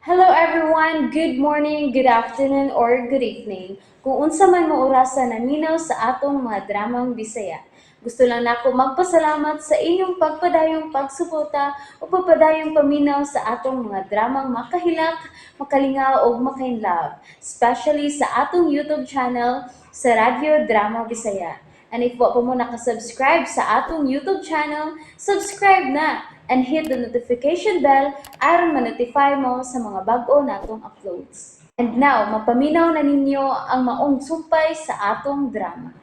Hello everyone, good morning, good afternoon, or good evening. Kung unsa man mo orasan naminaw sa atong mga dramang Bisaya. Gusto lang nako magpasalamat sa inyong pagpadayong pagsuporta o pagpadayong paminaw sa atong mga dramang makahilak, makalingaw o makainlove, especially sa atong YouTube channel sa Radyo Drama Bisaya. And if wa pa mo nakasubscribe sa atong YouTube channel, subscribe na and hit the notification bell aron ma-notify mo sa mga bag-o natong uploads. And now, mapaminaw na ninyo ang maong sumpay sa atong drama.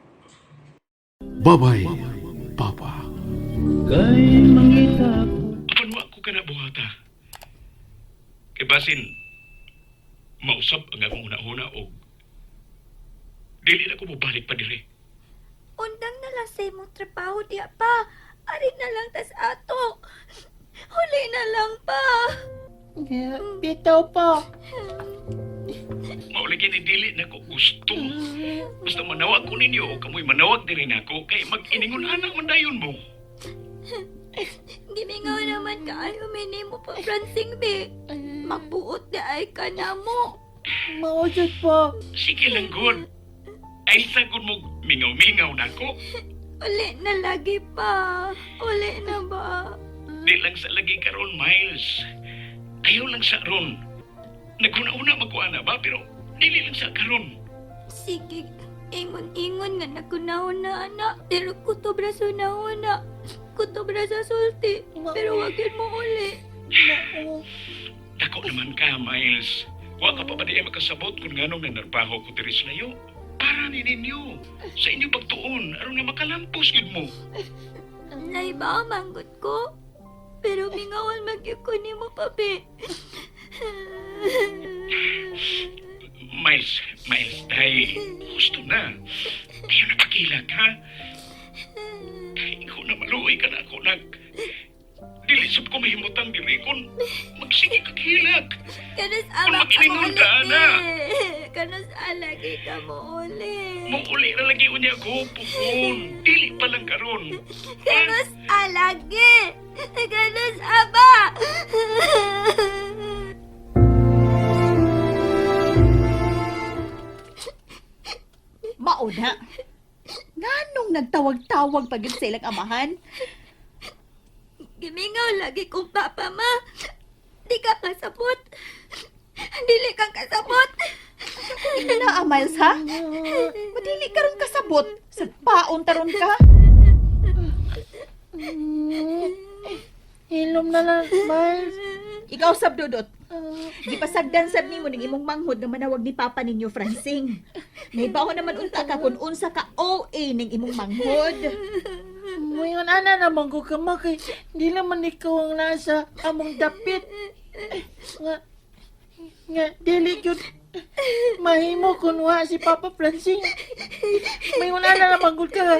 Babay, Papa. Kay mangita Apan wa ko kana buhata. Kay basin mausap ang akong una-una og dili na ko mobalik pa dire. Undang na lang sa imong trabaho diya pa. Ari na lang tas ato. Huli na lang pa. Bitaw pa. Maulagi ni dili na ko gusto. Basta manawag ko ninyo o kamoy manawag diri nako kay mag-iningon anak man dayon mo. Gimingaw naman kaayo minimo pa Francing be. Magbuot di ay ka na mo. Maujud po. Sige lang good. Ay sagod mo mingaw-mingaw nako. Uli na lagi pa. Uli na ba? Di lang sa lagi karon Miles. Ayaw lang sa ron. Naguna-una magkuana ba pero dili lang sa karon. Sige. Ingon-ingon nga nakunaon na anak. Pero kutob ra sa nauna. Kutob ra sa sulti. Pero wagin mo uli. Dako naman ka Miles. Wa ka pa ba di makasabot kung nganong nanarbaho ko diri sa layo? Para ni ninyo. Sa inyo pagtuon, aron nga makalampos yun mo. Naiba manggot ko. Pero mingawan magyud ko nimo papi. Miles, day. Gusto na. Ayaw na pakilag, ha? Ikaw na maluoy ka na ako, nag... Dilisap ko mahimutang diri kung magsige kaghilag. Kanas Kung abang mag-iningon ka, na. Kanas alagi ka mo uli. Muli na lagi unya ko, pupon. Dili pa lang karon. Kanas alagi. Kanas aba. Mauna. Nganong nagtawag-tawag pag sa ilang amahan? Gimingaw lagi kong papa ma. Di ka kasabot. Dili kang kasabot. Ina, Miles, ha? Madili ka ron kasabot. Sa paon taron ka. Hilom na lang, Miles. Ikaw, Sabdodot. Di pasagdan sab nimo ning imong manghod nga manawag ni Papa ninyo, Francing. Naibaw naman unta ka kung unsa ka OA ning imong manghod. Ngayon, ana naman ko ka makay. Di naman ikaw ang nasa among dapit. Nga, dili yun. Mahimo kung wa si Papa Francing. May una na naman ko ka.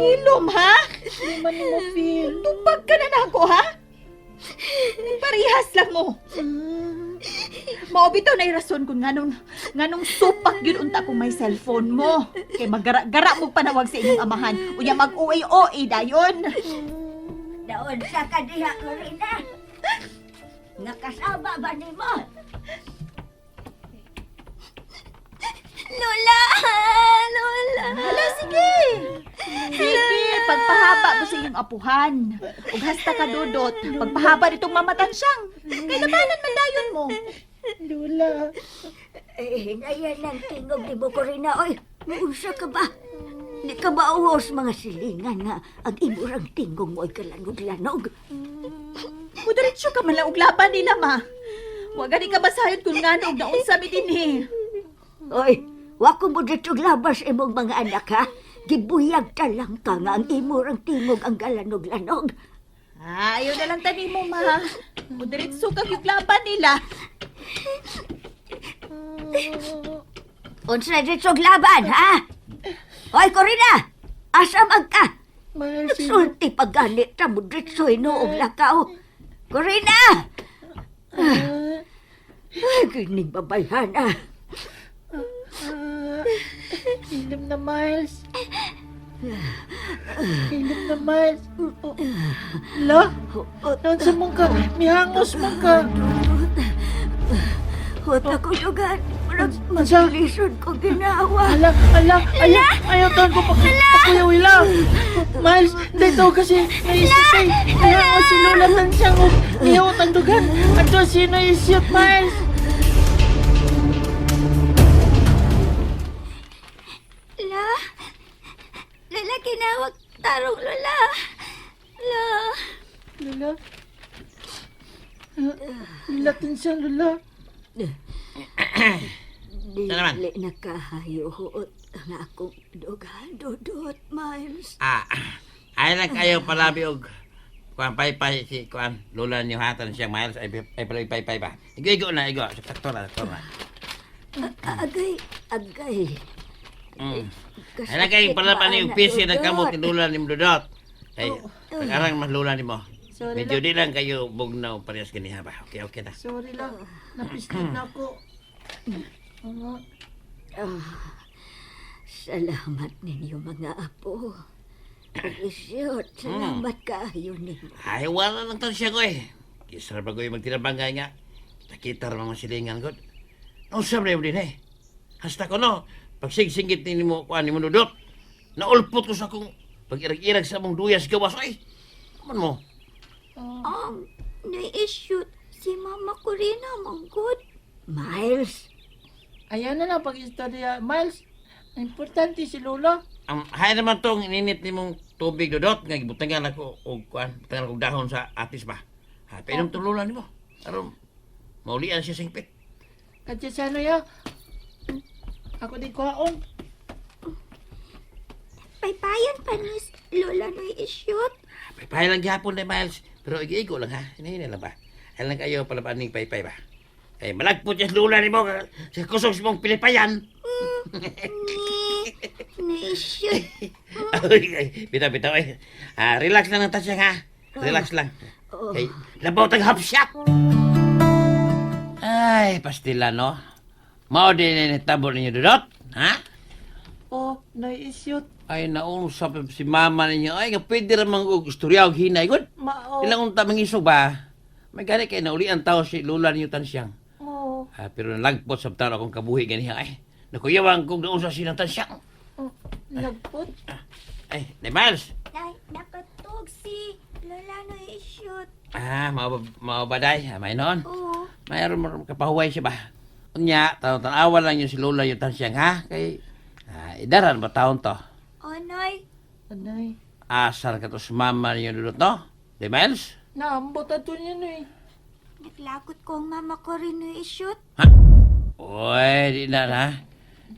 Hilom, ha? Di man mo feel. Tupag ka na nako, ha? Parihas lang mo. Maobito na rason kung nganong supak yun unta kung may cellphone mo. Kay magara-gara mo panawag sa inyong amahan. Unya mag-OA-OA dayon. Daon sa kadiha ko rin na. Nakasama ba ni mo? Lola! Lola! Hala, sige. Sige, pagpahaba mo sa inyong apuhan. Ug hasta ka dudot, pagpahaba nitong mamatansiyang. Kay labanan man dayon mo. Lula. Hinayan ng tingog ni mo ko rin na. Oy, maunsa ka ba? Di ka ba uhos mga silingan nga ang imurang tingog mo ay kalanog-lanog? Mudiretso ka man lang og laban nila, ma. Wa gani ka basayod kung ngano og naunsa mi dinhi. Oy, wako mo dito labas imong mga anak ha? Gibuyag ka lang ka nga ang imurang tingog ang kalanog-lanog. Ayaw na lang tani mo, ma. Mudiretso ka yung laban nila. Unsa dito laban, ha? Oy, Corina! Asa mag ka? Sulti pagganit na mo dito inoog lakaw. Corina! Ay, gining babayhan ah. Hilom na, Miles. Hilom na, Miles. La? Nansa mong ka? Mihangos mong ka. Ambot ako dugan. Murag Unsa? maglisod ko ginawa. Ayaw taon ko pakuyaw lang. Miles, dito kasi naisip eh. Kaya nga sinulatan siyang niyawat ang dugan. At doon sino isyot, Miles? La, lalaki na wag tarong lola. La, Lula? Nilatin siya, Lula. Dili nakahayohot ang akong dugan. Dudot, Miles. Ay lang kayo palabi og kuan pay si kuan lula niyo hatan siyang Miles ay pay ba. Igo na sakto na. Agay. Ay lang kayo palaban ni PC na kamot ni lula ni Dudot. Ay arang mas lula ni mo. Sorry Medyo lang. di lang kayo bugnaw parehas kini ha ba. Okay na. Sorry lang. Napistin na ako. Salamat ninyo mga apo. Isyot, salamat kaayo ninyo. Ay wala lang tan siya ko eh. Kisar ba ko yung magtinabangay nga. Nakita ra mga silingan god. Ang sabi mo din eh. Hasta ko no. Pagsigsingit ni mo kuan ni mo Dudot. Naulpot ko sa akong pag-irag-irag sa mong duyas gawas ay. Kaman mo. na-issue si Mama Corina, manggod. Miles, Ayan na lang pag-istorya, Miles. Importante si Lola. Hay naman tong ininit ni mong tubig Dudot nga gibutangan ako og kuan, butangan ako dahon sa atis ba. Ha, painom tululan nimo. Aron maulian siya singpit. Kadya sa ano ya? Ako di kwaon. Paypayan pa ni Lola no i-shoot. Paypay lang gihapon na Miles, pero igo lang ha. Hinahin lang ba? Ay lang kayo palaban ning paypay ba. Ay malagpot yung lula nimo sa kusog sa mong pilipayan. Na-issue. Ay, bitaw eh. Relax lang ang tasya ha. Relax lang. Ay, labaw tag hapsyak. Ay, pastila no. Mao din ni tabor ninyo Dudot, ha? Oh, nai-issued. Ay, nausap si mama ninyo. Ay, nga pwede ramang og istorya og hinay. Good. Mao. Ilang unta mangisog ba? May gani kay nauli ang tao si lula ninyo tansyang. Oh, Pero nalagpot sa tao akong kabuhi ganiha. Ay, nakuyawang kong naunsa silang tansyang. nagput. Ay, na Miles. Nakatog si Lola no i-shoot. Mao ba day? May noon. Oo. Mayroon mo kapahuway siya ba? Unya, taon-tanawa lang yung si lula yung tansyang ha? Kay, idaran ba taon to? Anay. Anay. Asar ka to sa mama niyo Dudot, no? Di Miles? Naambot ato niya no eh. Naglakot ko ang Mama Corina no i-shoot. Uy, di na ha?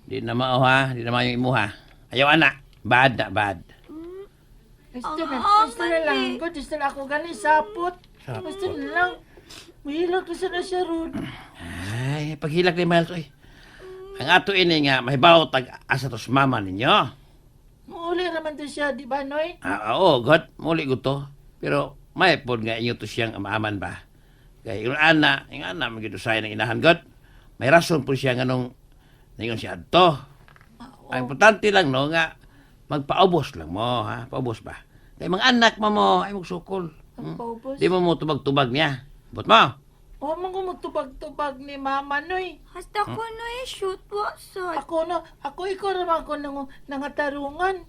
Di na mao ha? Di na mao yung imo ha? Ayaw anak. Bad na, bad. Basta na, Ah, basta na lang. mali. Ko, basta na ako gani, sapot. Sapot. Basta na lang. Mahilak ko na siya ron. Ay, paghilak ni Miles, uy. Ang ato ini nga, mahibaw tag asa to sa mama ninyo. Mauli naman to siya, di ba, Noy? Oo, God, muli ko to. Pero may pod nga inyo to siyang amaaman ba? Kaya yung ana magito sa ng inahan, God. May rason po siya nga nung ningon siya adto. Ang importante lang, no, nga magpaubos lang mo, ha? Paubos ba? Kaya mga anak mo, ay magsukol. Ang paubos. Di mo tubag-tubag niya. Bot mo. O, mga magtubag-tubag ni Mama, Noy. Hasta ko no i-shoot wasod. Ako ikaw naman ko nangatarungan.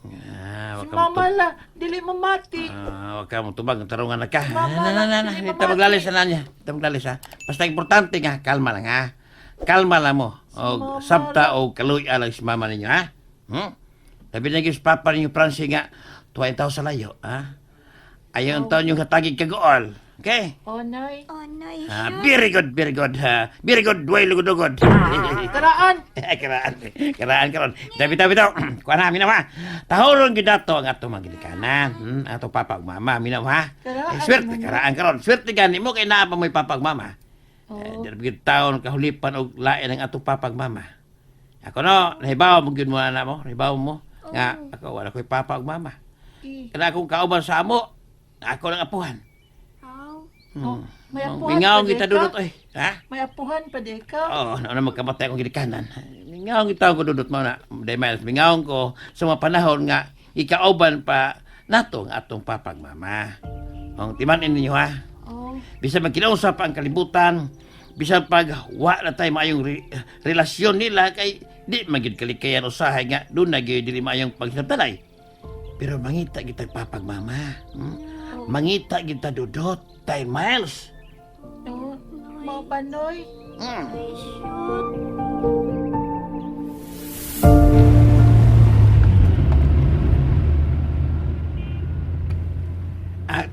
Si Wag ka Mama la, dili mamati. Wag ka mong tubag, tarungan na ka. Mama, hindi Hindi ta mamati. maglalis na niya. Hindi ta maglalis, ha? Basta importante nga, kalma lang, ha? Kalma lang mo. O, Mama sabta o kaluy lang si mama ninyo, ha? Sabi na yung papa ninyo, Francie, nga, tuwain tao sa layo, ha? Ayaw ang taon yung hatagig kagool. Okay? O, Noy. Anay Very good, very good. Very good, way lugod-lugod. Karaan. Karaan karon. Bitaw. Kuha na, minaw ha. Tahoron gid ato ang ato mga ginikanan. Ato papa ug mama, minaw ha. Karaan, Swerte, mama. karaan karon. Swerte gani mo kay naa pa mo'y papa ug mama. Oo. Dili gid taon kahulipan og lain ang ato papa ug mama. Ako no, nahibaw mo gyud mo ana mo, nahibaw mo. Nga ako wala ko'y papa ug mama. Kana akong kauban sa amo. Ako lang apuhan. Oh, may apuhan Mingaw pa kita di ka? dudot oy. Ha? May apuhan pa di ka? Oo, na magkamatay akong ginikanan. Mingaw kita ko dudot mo na. Day Miles, mingaw ko sa mga panahon nga ikauban pa nato ang atong papag mama. Ang timanin ninyo ha. Oh, Bisa magkinausap ang kalibutan, bisan pag wa na tayo maayong relasyon nila kay di magid kalikayan usahay nga doon na gyud dili maayong paghinabtalay. Pero mangita kita papagmama. Mangita kita dudot tay Miles. Oh, mao ba, Noy?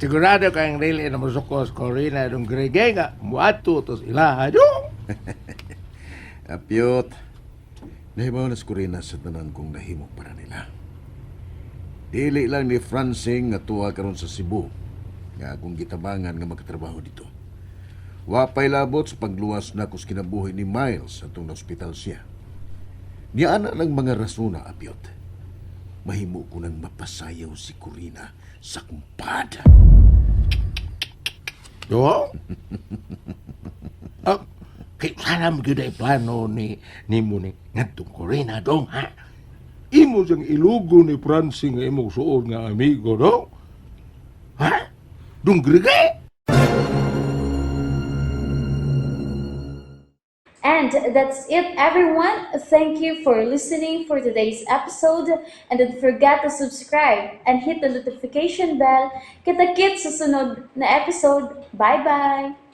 Sigurado kang dili na musukos Corina dong grege nga muato tos ilaha dong. Apyot, nahibaw na Corina sa tanan kong nahimo para nila. Dili lang ni Francing nga tuwa karon sa Cebu nga akong gitabangan nga magkatrabaho dito. Wapay labot sa pagluwas na kus kinabuhi ni Miles atong na-hospital siya. Niya ana lang mga rasuna, Apyot. Mahimo ko nang mapasayaw si Corina sa kumpada. Yo. Kay sana mo gyud ay plano ni mo ni ngadtong Corina dong ha. Imo siyang ilugo ni Francing nga imong suod nga amigo dong. Ha? Dong grege? And that's it, everyone. Thank you for listening for today's episode. And don't forget to subscribe and hit the notification bell. Kita-kits sa sunod na episode. Bye-bye!